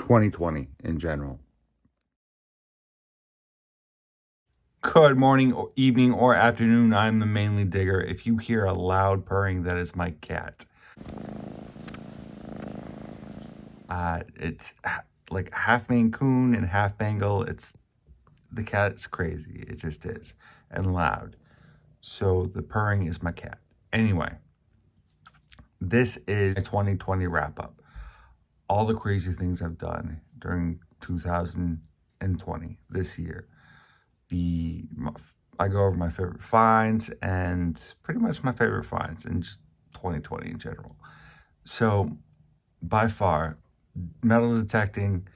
2020 in general. Good morning, or evening, or afternoon. I'm the Mainly Digger. If you hear a loud purring, that is my cat. It's like half Maine Coon and half Bengal. The cat's crazy. It just is, and loud. So the purring is my cat. Anyway, this is a 2020 wrap up. All the crazy things I've done during 2020 this year. I go over my favorite finds and pretty much my favorite finds in just 2020 in general. So by far, metal detecting,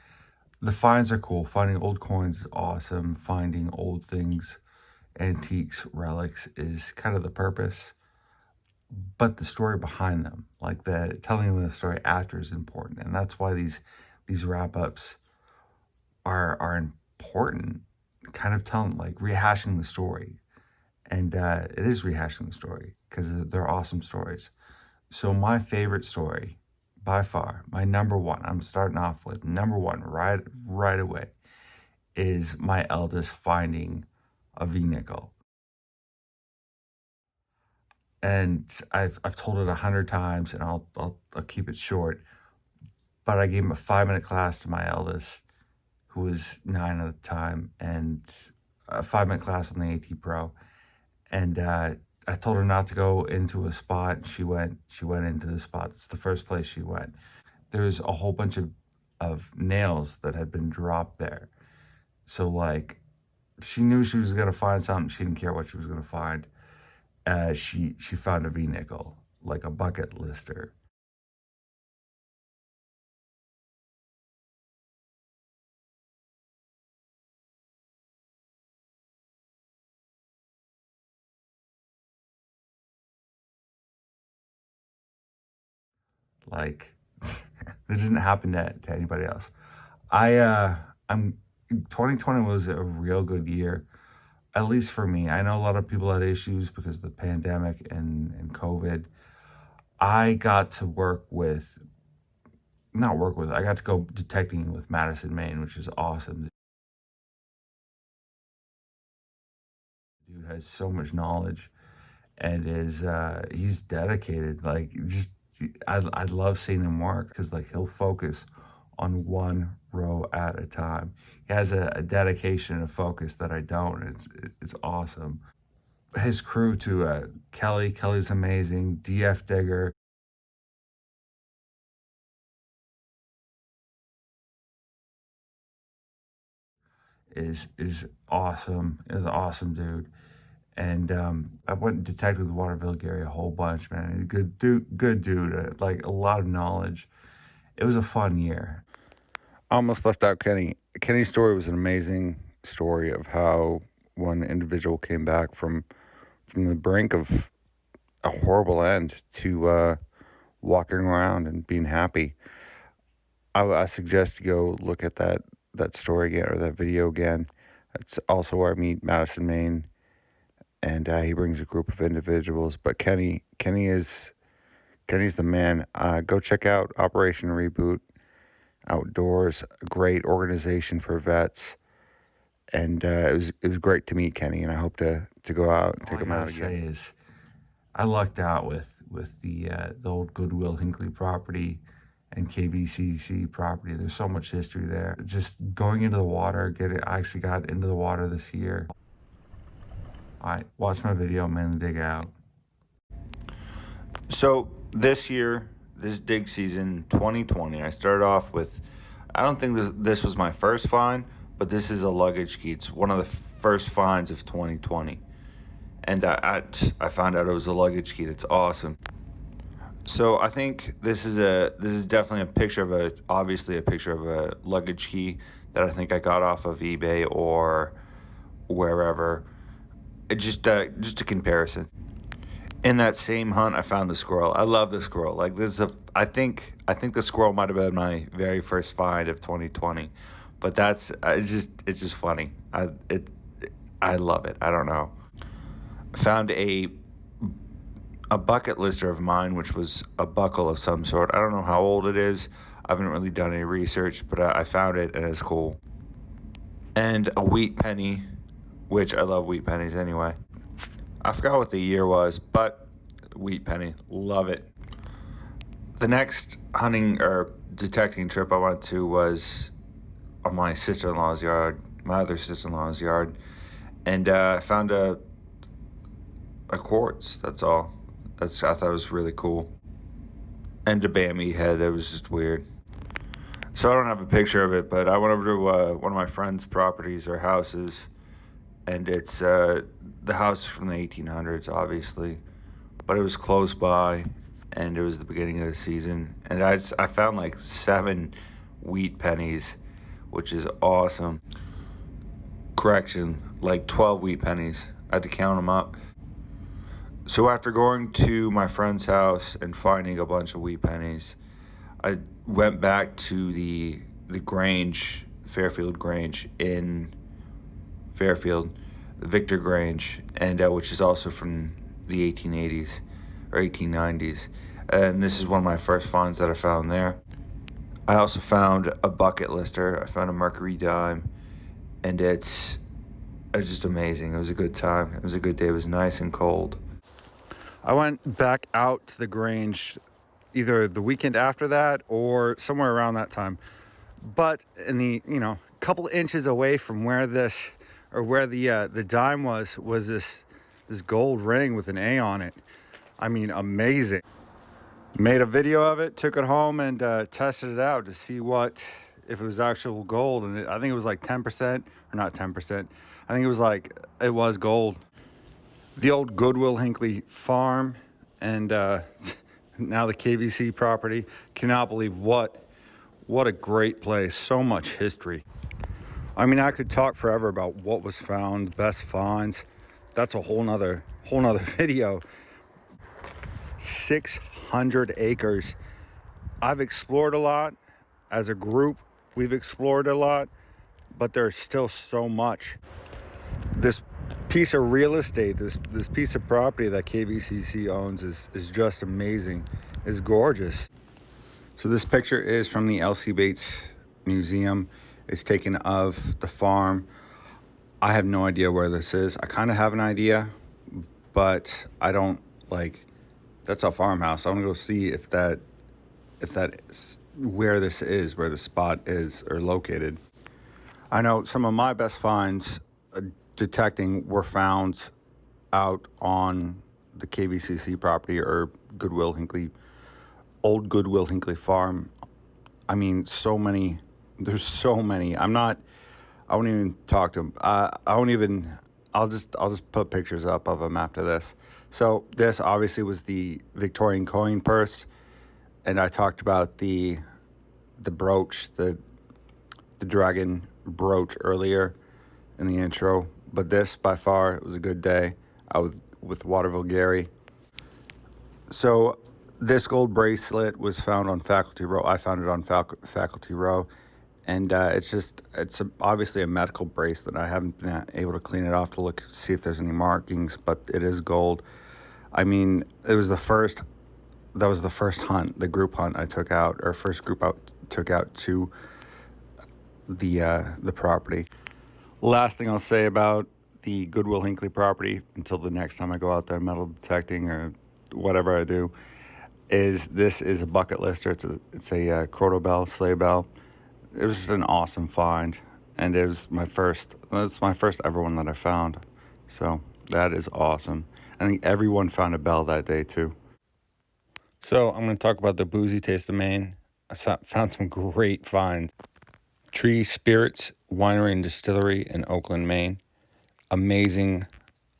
the finds are cool. Finding old coins is awesome. Finding old things, antiques, relics is kind of the purpose. But the story behind them, like the telling them the story after, is important. And that's why these wrap ups are important. Kind of telling, like, rehashing the story. And it is rehashing the story because they're awesome stories. So my favorite story, by far, my number one, I'm starting off with number one right away, is my eldest finding a V-nickel. And I've told it 100 times, and I'll keep it short. But I gave him a 5-minute class to my eldest, who was 9 at the time, and a 5-minute class on the AT Pro. And I told her not to go into a spot. She went into the spot. It's the first place she went. There's a whole bunch of nails that had been dropped there. So, like, she knew she was gonna find something. She didn't care what she was gonna find. She found a V-nickel, like a bucket lister. Like, that doesn't happen to anybody else. I'm 2020 was a real good year, at least for me. I know a lot of people had issues because of the pandemic and COVID. I got to I got to go detecting with Madison, Maine, which is awesome. The dude has so much knowledge and he's dedicated. Like, just, I love seeing him work because, like, he'll focus on one row at a time. He has a dedication and a focus that I don't. It's awesome. His crew to Kelly's amazing. DF Digger is awesome. Is an awesome dude. And I went and detected with Waterville Gary a whole bunch, man. Good dude. Like, a lot of knowledge. It was a fun year. I almost left out Kenny. Kenny's story was an amazing story of how one individual came back from the brink of a horrible end to walking around and being happy. I suggest you go look at that story again, or that video again. It's also where I meet Madison, Maine, and he brings a group of individuals. But Kenny's the man. Go check out Operation Reboot Outdoors, a great organization for vets. And it was great to meet Kenny, and I hope to go out and take him out again. All I gotta say is, I lucked out with the old Goodwill Hinckley property and KVCC property. There's so much history there. Just going into the water, I actually got into the water this year. All right, watch my video, man, dig out. So this year, this dig season, 2020, I started off with, I don't think this was my first find, but this is a luggage key. It's one of the first finds of 2020. And I found out it was a luggage key. That's awesome. So I think this is definitely obviously a picture of a luggage key that I think I got off of eBay or wherever. Just a comparison. In that same hunt, I found the squirrel. I love the squirrel. Like, I think the squirrel might have been my very first find of 2020, but it's just funny. I love it. I don't know. Found a bucket lister of mine, which was a buckle of some sort. I don't know how old it is. I haven't really done any research, but I found it and it's cool. And a wheat penny, which I love wheat pennies anyway. I forgot what the year was, but wheat penny, love it. The next hunting or detecting trip I went to was on my sister-in-law's yard, my other sister-in-law's yard, and I found a quartz. That's all. I thought it was really cool. And a Bambi head. It was just weird. So I don't have a picture of it, but I went over to one of my friend's properties or houses, and it's the house from the 1800s, obviously, but it was close by, and it was the beginning of the season, and I found like 7 wheat pennies, which is awesome. Correction, like 12 wheat pennies. I had to count them up. So after going to my friend's house and finding a bunch of wheat pennies, I went back to the Grange, Fairfield Grange in Fairfield, the Victor Grange, and which is also from the 1880s or 1890s. And this is one of my first finds that I found there. I also found a bucket lister. I found a Mercury dime, and it's just amazing. It was a good time. It was a good day. It was nice and cold. I went back out to the Grange either the weekend after that or somewhere around that time. But in the, couple inches away from where this, or where the dime was this gold ring with an A on it. I mean, amazing. Made a video of it, took it home, and tested it out to see if it was actual gold. And I think it was like 10%, or not 10%. I think it was gold. The old Goodwill Hinckley farm, and now the KVC property. Cannot believe what a great place. So much history. I mean, I could talk forever about what was found, best finds. That's a whole nother video. 600 acres. I've explored a lot. As a group, we've explored a lot, but there's still so much. This piece of real estate, this piece of property that KVCC owns is just amazing. It's gorgeous. So this picture is from the L.C. Bates Museum. It's taken of the farm. I have no idea where this is. I kind of have an idea, but I don't that's a farmhouse. I want to go see if that is where this is, where the spot is or located. I know some of my best finds detecting were found out on the KVCC property or Goodwill Hinckley, old Goodwill Hinckley farm. I mean, so many. There's so many. I won't even talk to them. I'll just put pictures up of them after this. So this obviously was the Victorian coin purse, and I talked about the brooch, the dragon brooch earlier in the intro. But this, by far, it was a good day out with Waterville Gary. So this gold bracelet was found on Faculty Row. I found it on Faculty Row. And it's obviously a medical bracelet. I haven't been able to clean it off to see if there's any markings, but it is gold. I mean, that was the first hunt, the group hunt I took out, or first group I took out to the property. Last thing I'll say about the Goodwill Hinckley property, until the next time I go out there metal detecting or whatever I do, is this is a bucket lister. It's a Croto bell, sleigh bell. It was just an awesome find, and it's my first ever one that I found. So that is awesome. I think everyone found a bell that day too. So I'm going to talk about the Boozy Taste of Maine. I found some great finds. Tree Spirits Winery and Distillery in Oakland, Maine. Amazing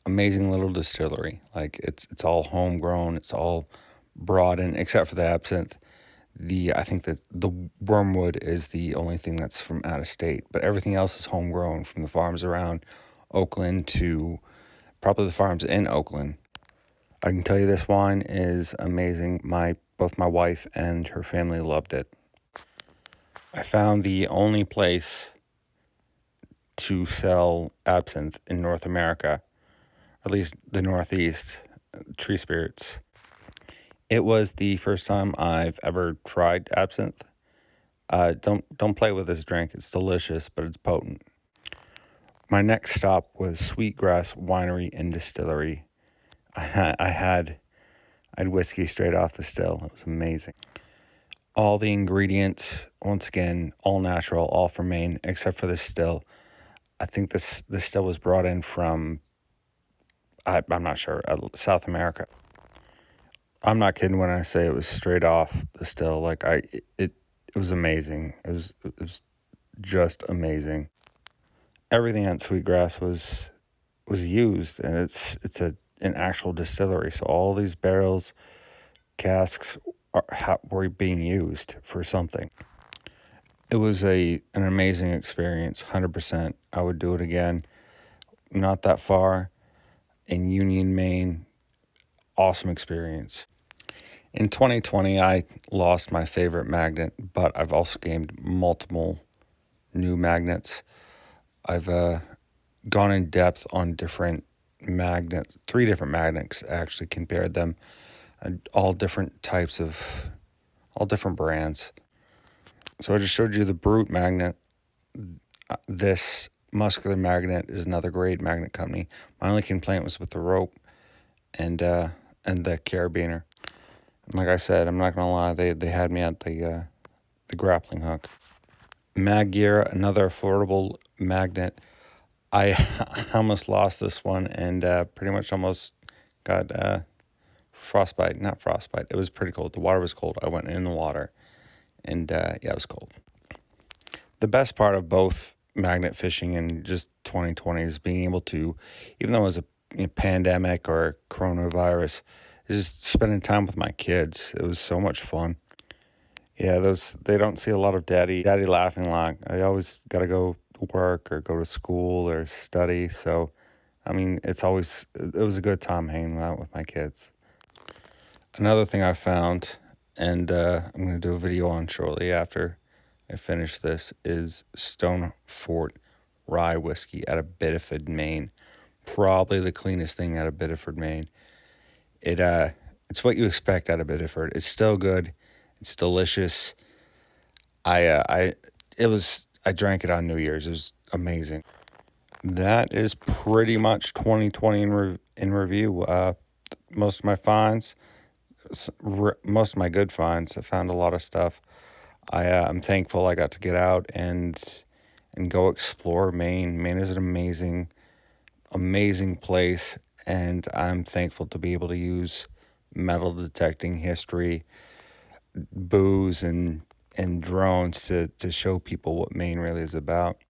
little distillery. Like it's all homegrown. It's all brought in, except for the absinthe. I think that the wormwood is the only thing that's from out of state, but everything else is homegrown from the farms around Oakland to probably the farms in Oakland. I can tell you this wine is amazing. Both my wife and her family loved it. I found the only place to sell absinthe in North America, at least the Northeast, Tree Spirits. It was the first time I've ever tried absinthe, Don't play with this drink. It's delicious, but it's potent. My next stop was Sweetgrass Winery and Distillery. I had whiskey straight off the still. It was amazing. All the ingredients, once again, all natural, all from Maine, except for the still. I think this still was brought in from I'm not sure, South America. I'm not kidding when I say it was straight off the still. Like it was amazing. It was just amazing. Everything at Sweetgrass was used, and it's an actual distillery. So all these barrels, casks were being used for something. It was an amazing experience. 100%. I would do it again. Not that far in Union, Maine. Awesome experience. In 2020, I lost my favorite magnet, but I've also gained multiple new magnets. I've gone in depth on different magnets, three different magnets actually, compared them, and all different brands. So I just showed you the Brute magnet. This Muscular Magnet is another great magnet company. My only complaint was with the rope and the carabiner. Like I said, I'm not gonna lie, they had me at the grappling hook. Mag Gear, another affordable magnet. I almost lost this one and pretty much almost got frostbite. Not frostbite. It was pretty cold. The water was cold. I went in the water and yeah, it was cold. The best part of both magnet fishing and just 2020 is being able to, even though it was a pandemic or coronavirus, is just spending time with my kids. It was so much fun. Yeah, those they don't see a lot of daddy laughing like I always got to go work or go to school or study. So, I mean, it was a good time hanging out with my kids. Another thing I found, and I'm going to do a video on shortly after I finish this, is Stone Fort Rye Whiskey out of Biddeford, Maine. Probably the cleanest thing out of Biddeford, Maine. It it's what you expect out of Biddeford. It's still good. It's delicious. I it was I drank it on New Year's. It was amazing. That is pretty much 2020 in review. Most of my finds, most of my good finds. I found a lot of stuff. I'm thankful I got to get out and go explore Maine. Maine is an amazing place, and I'm thankful to be able to use metal detecting history, booze, and drones to show people what Maine really is about.